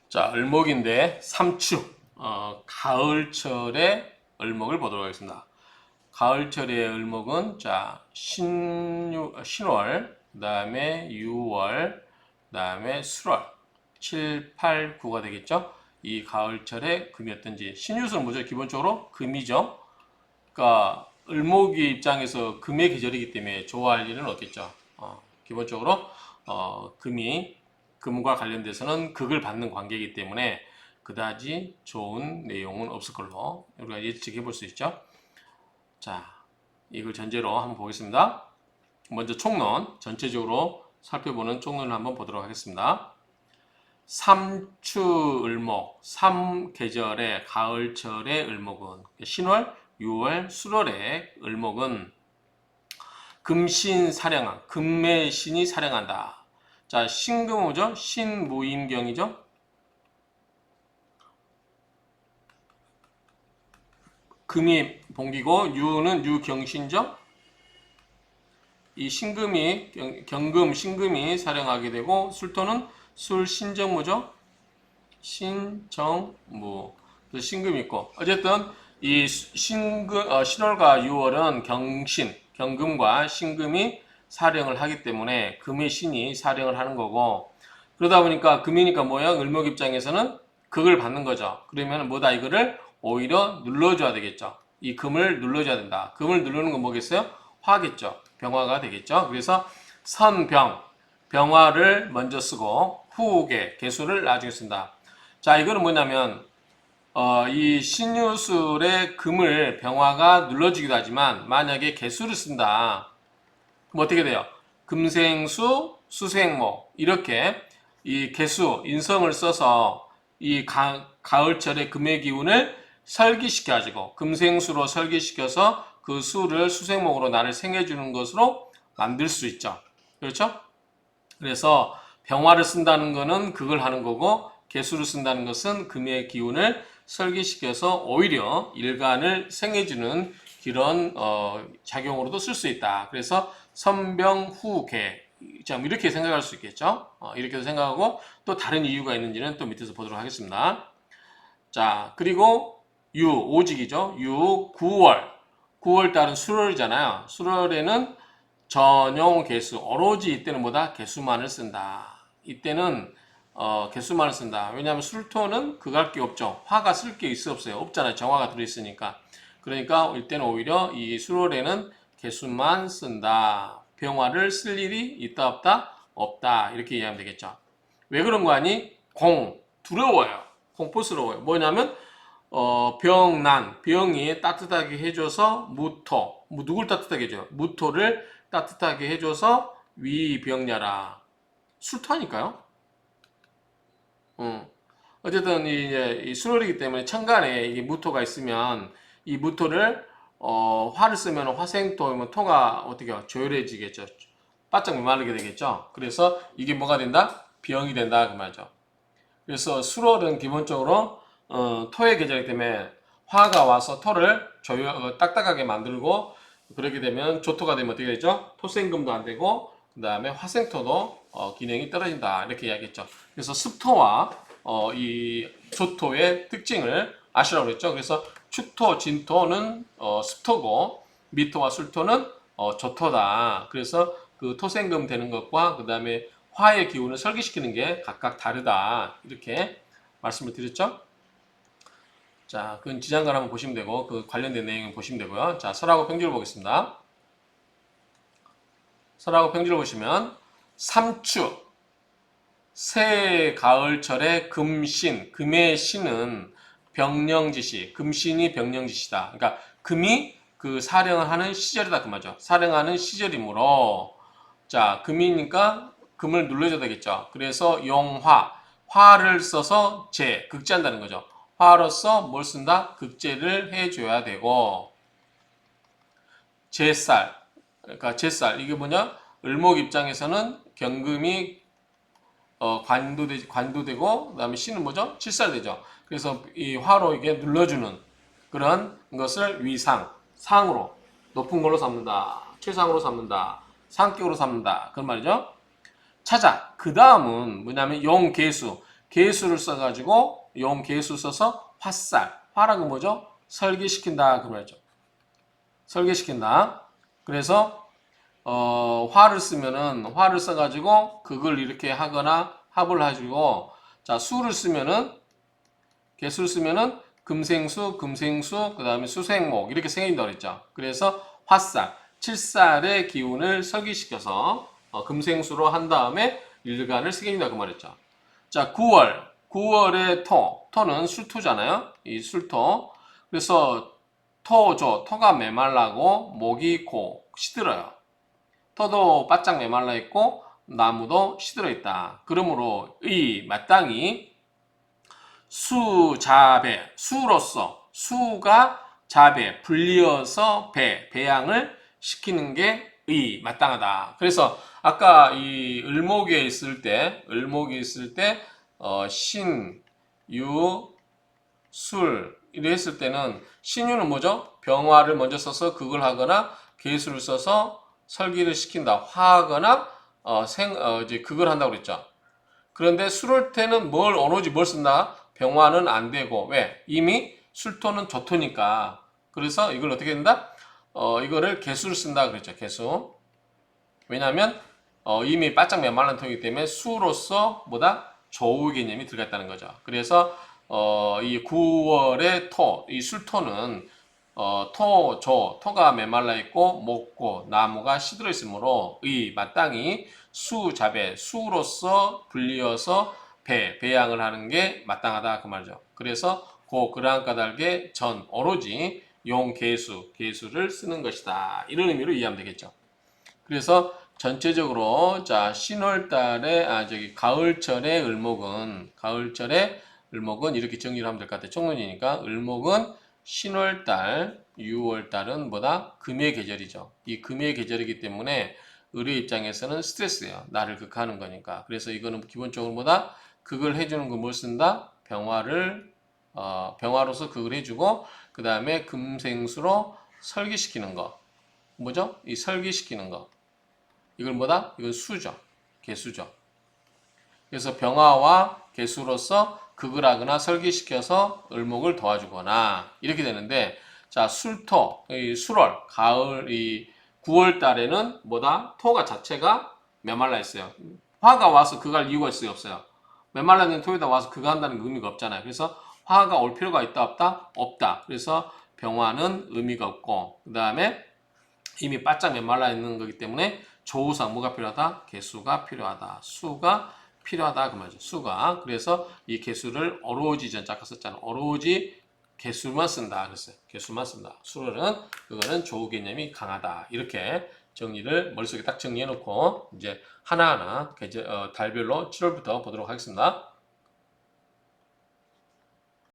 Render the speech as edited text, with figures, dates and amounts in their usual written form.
자, 을목인데 삼추, 가을철의 을목을 보도록 하겠습니다. 가을철의 을목은 자, 신월, 그 다음에 6월, 그 다음에 수월, 7, 8, 9가 되겠죠? 이 가을철의 금이 었던지 신유수는 뭐죠? 기본적으로 금이죠. 그러니까 을목이 입장에서 금의 계절이기 때문에 좋아할 일은 없겠죠. 기본적으로 금과 관련돼서는 극을 받는 관계이기 때문에 그다지 좋은 내용은 없을 걸로 우리가 예측해 볼 수 있죠. 자, 이걸 전제로 한번 보겠습니다. 먼저 총론, 전체적으로 살펴보는 총론을 한번 보도록 하겠습니다. 삼추을목, 삼계절의 가을철의 을목은 신월, 6월, 수월의 을목은 금신사령한, 금의 신이 사령한다. 자, 신금은 뭐죠? 신무임경이죠? 금이 봉기고 유는 유경신죠? 이 신금이 경금 신금이 사령하게 되고 술토는 술신정무죠? 신정무. 신금이 있고 어쨌든 이 신월과 6월은 경금과 신금이 사령을 하기 때문에 금의 신이 사령을 하는 거고 그러다 보니까 금이니까 뭐야? 을목 입장에서는 극을 받는 거죠. 그러면 뭐다 이거를 오히려 눌러줘야 되겠죠. 이 금을 눌러줘야 된다. 금을 누르는 건 뭐겠어요? 화겠죠. 병화가 되겠죠. 그래서 선병, 병화를 먼저 쓰고 후계, 개수를 나중에 쓴다. 자, 이거는 뭐냐면 이 신유술의 금을 병화가 눌러주기도 하지만 만약에 개수를 쓴다. 그럼 어떻게 돼요? 금생수, 수생목 이렇게 이 개수, 인성을 써서 이 가을철의 금의 기운을 설기시켜가지고 금생수로 설기시켜서 그 수를 수생목으로 나를 생해주는 것으로 만들 수 있죠. 그렇죠? 그래서 병화를 쓴다는 것은 그걸 하는 거고 개수를 쓴다는 것은 금의 기운을 설계시켜서 오히려 일간을 생해주는 그런 작용으로도 쓸 수 있다. 그래서 선병후계 이렇게 생각할 수 있겠죠. 이렇게 생각하고 또 다른 이유가 있는지는 또 밑에서 보도록 하겠습니다. 자, 그리고 오직이죠. 9월 달은 수월이잖아요. 수월에는 전용 개수, 오로지 이때는 뭐다? 개수만을 쓴다. 이때는 개수만을 쓴다. 왜냐하면 술토는 그갈 게 없죠. 화가 쓸 게 있어 없어요? 없잖아요. 정화가 들어있으니까. 그러니까 이때는 오히려 이 수월에는 개수만 쓴다. 병화를 쓸 일이 있다 없다? 없다. 이렇게 이해하면 되겠죠. 왜 그런 거 아니? 두려워요. 공포스러워요. 뭐냐면 병이 따뜻하게 해줘서 무토, 누굴 따뜻하게 해줘요? 무토를 따뜻하게 해줘서 위병야라. 술토하니까요. 어쨌든 이제 이 수월이기 때문에 천간에 이게 무토가 있으면 이 무토를 화를 쓰면 화생토면 토가 어떻게 조열해지겠죠. 바짝 메마르게 되겠죠. 그래서 이게 뭐가 된다? 병이 된다 그 말이죠. 그래서 수월은 기본적으로 토의 계절이기 때문에 화가 와서 토를 딱딱하게 만들고 그렇게 되면 조토가 되면 어떻게 되죠? 토생금도 안 되고 그 다음에 화생토도 기능이 떨어진다 이렇게 이야기했죠. 그래서 습토와 이 조토의 특징을 아시라고 그랬죠. 그래서 추토, 진토는 습토고 미토와 술토는 조토다. 그래서 그 토생금 되는 것과 그 다음에 화의 기운을 설계시키는 게 각각 다르다. 이렇게 말씀을 드렸죠. 자, 그건 지장간 한번 보시면 되고 그 관련된 내용을 보시면 되고요. 자, 설하고 평지를 보겠습니다. 설하고 평지를 보시면 삼추 새 가을철의 금신, 금의 신은 병령지시, 금신이 병령지시다. 그러니까 금이 그 사령을 하는 시절이다 그 말이죠. 사령하는 시절이므로 자, 금이니까 금을 눌러줘야 되겠죠. 그래서 용화, 화를 써서 극제한다는 거죠. 화로서 뭘 쓴다? 극제를 해줘야 되고 제쌀, 그러니까 제쌀 이게 뭐냐? 을목 입장에서는 경금이 관도되고 그다음에 신은 뭐죠? 칠살되죠. 그래서 이 화로 이게 눌러주는 그런 것을 상으로 높은 걸로 삼는다. 최상으로 삼는다. 상격으로 삼는다. 그런 말이죠. 그 다음은 뭐냐면 용계수. 개수를 써가지고 용 개수 써서 화살. 화라는 건 뭐죠? 설계시킨다 그 말이죠. 설계시킨다. 그래서 화를 쓰면은 화를 써가지고 그걸 이렇게 하거나 합을 해주고 자 수를 쓰면은 개수를 쓰면은 금생수, 금생수, 그 다음에 수생목 이렇게 생긴다 그랬죠. 그래서 화살, 칠살의 기운을 설계시켜서 금생수로 한 다음에 일간을 새긴다 그 말이죠. 자 9월의 토는 술토잖아요. 이 술토. 그래서 토가 메말라고 목이 시들어요. 터도 바짝 메말라 있고 나무도 시들어 있다. 그러므로 마땅히 수자배, 수로서 수가 자배, 불리어서 배양을 시키는 게 마땅하다. 그래서 아까 이 을목에 있을 때 신, 유, 술 이래 했을 때는 신유는 뭐죠? 병화를 먼저 써서 극을 하거나 개수를 써서 설기를 시킨다. 화하거나 이제 극을 한다고 그랬죠. 그런데 술을 때는 오로지 뭘 쓴다? 병화는 안 되고 왜? 이미 술토는 조토니까. 그래서 이걸 어떻게 된다? 이거를 개수를 쓴다 그랬죠. 개수. 왜냐하면 이미 바짝 메말른 토이기 때문에 수로서 뭐다? 조우 개념이 들어갔다는 거죠. 그래서 이 9월의 이 술토는 토가 메말라 있고 목고 나무가 시들어 있으므로 마땅히 수자배 수로서 불리어서 배양을 하는 게 마땅하다 그 말이죠. 그래서 그러한 까닭에 오로지 용 개수를 쓰는 것이다. 이런 의미로 이해하면 되겠죠. 그래서 전체적으로 자 신월달에 가을철의 을목은 이렇게 정리를 하면 될 것 같아요. 총론이니까 을목은 신월달, 6월달은 뭐다? 금의 계절이죠. 이 금의 계절이기 때문에 을의 입장에서는 스트레스예요. 나를 극하는 거니까. 그래서 이거는 기본적으로 뭐다? 극을 해주는 거 뭘 쓴다? 병화로서 극을 해주고 그 다음에 금생수로 설계시키는 거. 뭐죠? 이 설계시키는 거. 이걸 뭐다? 이건 수죠. 개수죠. 그래서 병화와 개수로서 극을 하거나 설계시켜서 을목을 도와주거나 이렇게 되는데 자 술토, 술월, 가을, 9월 달에는 뭐다? 토가 자체가 메말라 있어요. 화가 와서 극할 이유가 없어요. 메말라 있는 토에다 와서 극한다는 의미가 없잖아요. 그래서 화가 올 필요가 있다 없다? 없다. 그래서 병화는 의미가 없고 그 다음에 이미 바짝 메말라 있는 거기 때문에 조우상 뭐가 필요하다? 개수가 필요하다. 수가 필요하다 그 말이죠. 수가. 그래서 이 개수를 어로지 전자가 썼잖아. 어로지 개수만 쓴다 그랬어요. 개수만 쓴다. 수로는 그거는 조우 개념이 강하다. 이렇게 정리를 머릿속에 딱 정리해 놓고 이제 하나하나 달별로 7월부터 보도록 하겠습니다.